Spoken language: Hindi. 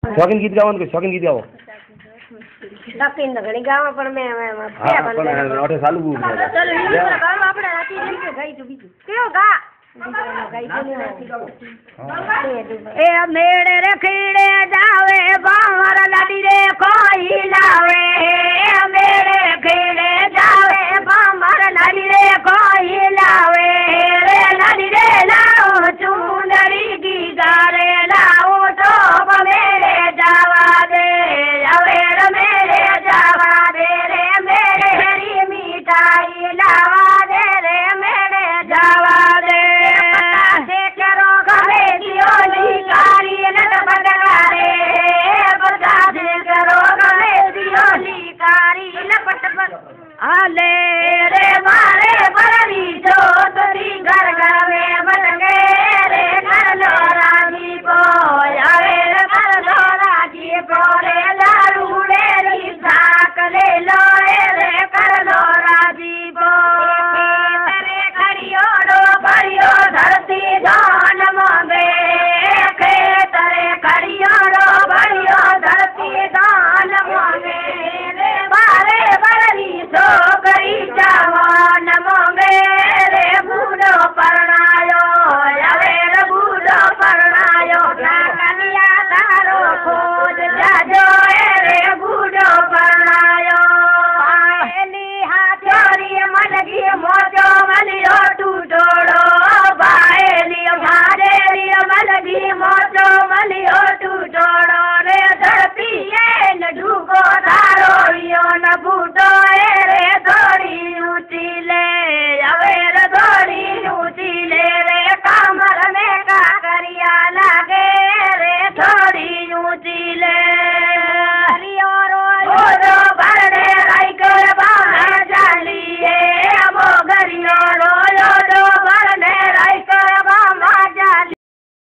शौकीन गीत गाओ ने शौकीन गीत गाओ शौकीन तो घणी गावा पण मैं हां पण ओठे चालू गुड चलो ઈ ગાવા આપણે રાતી રીતે ગાઈ તો બીજું કેવો गा ए मेरे रखीड़े जावे बावर लाडी रे कोई लावे मेरे खीड़े जावे बावर लाडी रे कोई लावे रे लाडी रे लाओ चुंदरी की गारे लाओ तो मेरे जावा दे आवे रे मेरे जावा दे रे मेरी मिठाई लावा दे रे मेरे जावा दे आले रे मारे बरनी जो तुरी घर घर में बन गए रे कर लो राजी को आवे रे कर लो राजी को रे लाडूड़े री साक ले लो रे कर लो राजी को तेरे खड़ियो रो भरियो धरती धान मांगे तेरे खड़ियो रो भरियो धरती धान मांगे रे मारे बरनी छोकरी जवान मांगे रे बूढ़ो परणायो आवे रे बूढ़ो परणायो कन्या तारो खोज जाजो रे बूढ़ो परणायो पायली हाथोरी मलगी मोजो मलियो टूटोड़ो पायली हारेरी मलगी मोजो मलियो